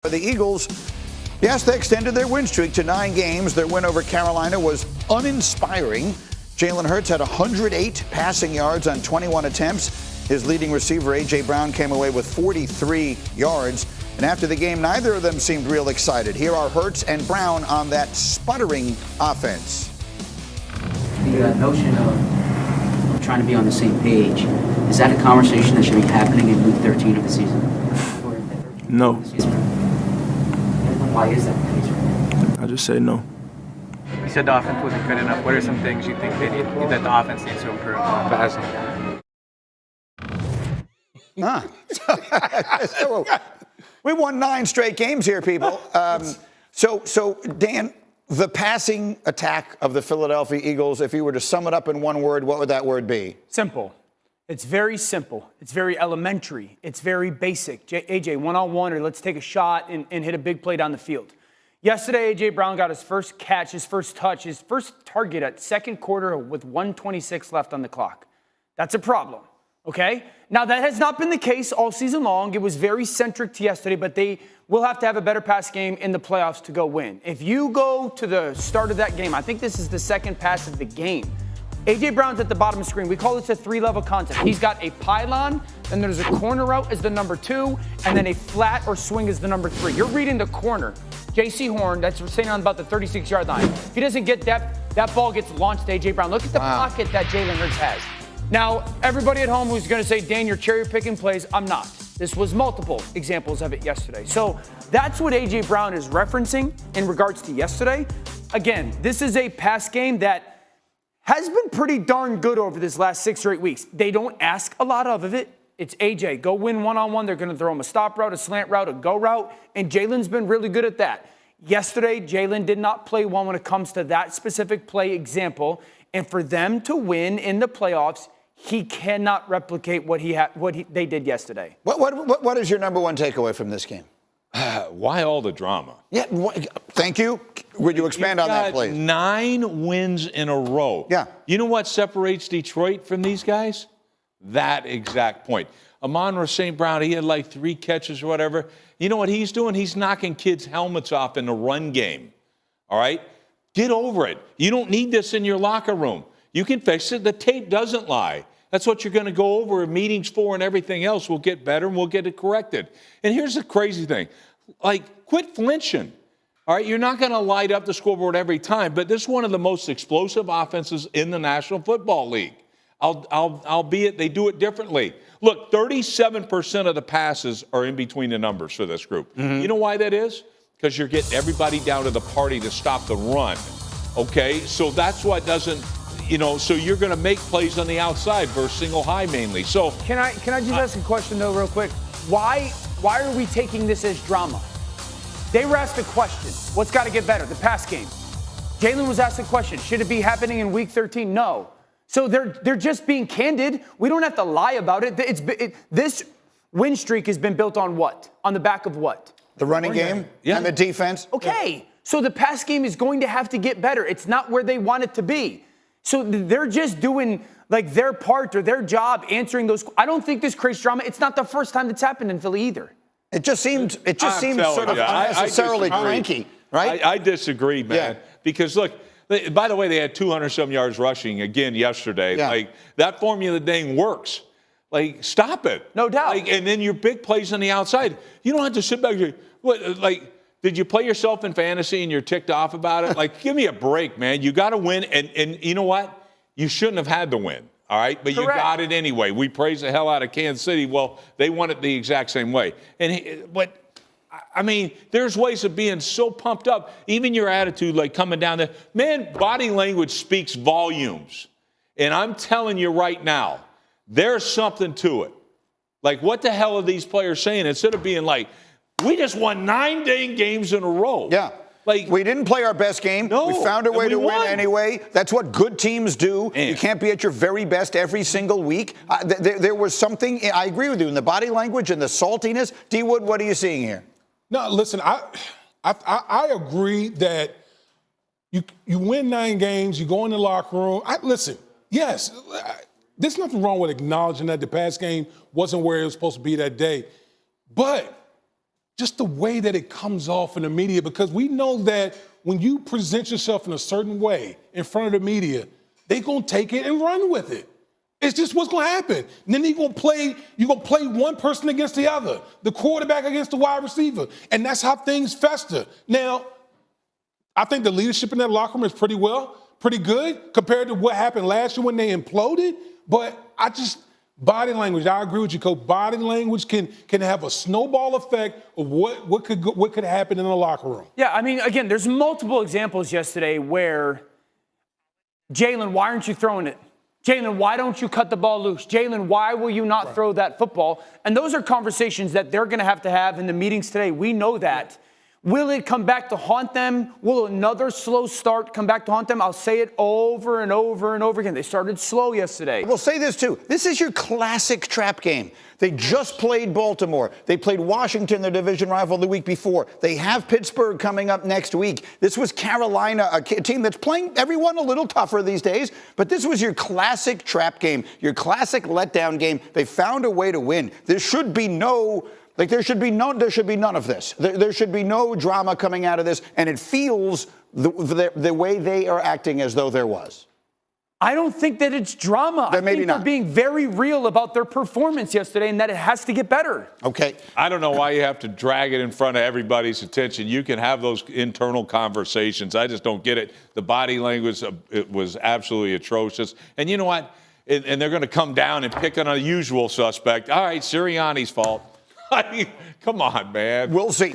For the Eagles, yes, they extended their win streak to 9 games. Their win over Carolina was uninspiring. Jalen Hurts had 108 passing yards on 21 attempts. His leading receiver, A.J. Brown, came away with 43 yards. And after the game, neither of them seemed real excited. Here are Hurts and Brown on that sputtering offense. The notion of trying to be on the same page, is that a conversation that should be happening in week 13 of the season? No. Why is that the case? I just say no. You said the offense wasn't good enough. What are some things you think that the offense needs to improve? Passing. We won 9 straight games here, people. So Dan, the passing attack of the Philadelphia Eagles, if you were to sum it up in one word, what would that word be? Simple. It's very simple. It's very elementary. It's very basic. AJ, one-on-one, or let's take a shot and hit a big play down the field. Yesterday, A.J. Brown got his first catch, his first touch, his first target at second quarter with 1:26 left on the clock. That's a problem, okay? Now, that has not been the case all season long. It was very centric to yesterday, but they will have to have a better pass game in the playoffs to go win. If you go to the start of that game, I think this is the second pass of the game. A.J. Brown's at the bottom of the screen. We call this a 3-level concept. He's got a pylon, then there's a corner route as the number 2, and then a flat or swing as the number 3. You're reading the corner. J.C. Horn, that's saying on about the 36-yard line. If he doesn't get depth, that ball gets launched to A.J. Brown. Look at the pocket that Jalen Hurts has. Now, everybody at home who's going to say, Dan, you're cherry-picking plays, I'm not. This was multiple examples of it yesterday. So that's what A.J. Brown is referencing in regards to yesterday. Again, this is a pass game that has been pretty darn good over this last 6 or 8 weeks. They don't ask a lot of it. It's A.J. Go win one-on-one. They're going to throw him a stop route, a slant route, a go route, and Jalen's been really good at that. Yesterday, Jalen did not play well when it comes to that specific play example, and for them to win in the playoffs, he cannot replicate what they did yesterday. What is your number one takeaway from this game? Why all the drama? Yeah, thank you. Would you expand on that, please? 9 wins in a row. Yeah. You know what separates Detroit from these guys? That exact point. Amon-Ra St. Brown, he had like 3 catches or whatever. You know what he's doing? He's knocking kids' helmets off in the run game. All right? Get over it. You don't need this in your locker room. You can fix it. The tape doesn't lie. That's what you're going to go over in meetings for, and everything else will get better and we'll get it corrected. And here's the crazy thing. Like, quit flinching. All right, you're not going to light up the scoreboard every time, but this is one of the most explosive offenses in the National Football League. Albeit they do it differently. Look, 37% of the passes are in between the numbers for this group. You know why that is? Because you're getting everybody down to the party to stop the run. Okay, so that's what doesn't, so you're going to make plays on the outside versus single high mainly. So Can I just ask a question though real quick? Why are we taking this as drama? They were asked a question. What's got to get better? The pass game. Jalen was asked a question. Should it be happening in week 13? No. So they're just being candid. We don't have to lie about it. This win streak has been built on what? On the back of what? The running game and the defense. Okay. So the pass game is going to have to get better. It's not where they want it to be. So they're just doing like their part or their job answering those. I don't think this creates drama. It's not the first time that's happened in Philly either. It just seems sort of unnecessarily cranky, right? I disagree, man. Yeah. Because look, by the way, they had 200-some yards rushing again yesterday. Yeah. Like, that formula dang works. Like, stop it. No doubt. Like, and then your big plays on the outside. You don't have to sit back and did you play yourself in fantasy and you're ticked off about it? Like, give me a break, man. You got to win, and you know what? You shouldn't have had to win, all right? But Correct. You got it anyway. We praise the hell out of Kansas City. Well, they won it the exact same way. I mean, there's ways of being so pumped up. Even your attitude, like coming down there. Man, body language speaks volumes. And I'm telling you right now, there's something to it. Like, what the hell are these players saying? Instead of being like, we just won 9 dang games in a row. Yeah. Like, we didn't play our best game. No, we found a way to won. win anyway. That's what good teams do. Man. You can't be at your very best every single week. There was something, I agree with you, in the body language and the saltiness. D. Wood, what are you seeing here? No, listen, I agree that you win 9 games, you go in the locker room. Listen, yes, there's nothing wrong with acknowledging that the pass game wasn't where it was supposed to be that day. But just the way that it comes off in the media, because we know that when you present yourself in a certain way in front of the media, they're going to take it and run with it. It's just what's going to happen. And then you're going to play one person against the other, the quarterback against the wide receiver. And that's how things fester. Now, I think the leadership in that locker room is pretty good compared to what happened last year when they imploded. But body language, I agree with you, Coach. Body language can have a snowball effect of what could happen in the locker room. Yeah, I mean, again, there's multiple examples yesterday where, Jalen, why aren't you throwing it? Jalen, why don't you cut the ball loose? Jalen, why will you not throw that football? And those are conversations that they're going to have in the meetings today. We know that. Will it come back to haunt them? Will another slow start come back to haunt them? I'll say it over and over and over again. They started slow yesterday. We'll say this, too. This is your classic trap game. They just played Baltimore. They played Washington, their division rival, the week before. They have Pittsburgh coming up next week. This was Carolina, a team that's playing everyone a little tougher these days. But this was your classic trap game, your classic letdown game. They found a way to win. There should be none of this. There should be no drama coming out of this, and it feels the way they are acting as though there was. I don't think that it's drama. Then maybe I think they're not. being very real about their performance yesterday and that it has to get better. Okay. I don't know why you have to drag it in front of everybody's attention. You can have those internal conversations. I just don't get it. The body language, it was absolutely atrocious. And you know what? And they're going to come down and pick on a usual suspect. All right, Sirianni's fault. I mean, come on, man. We'll see.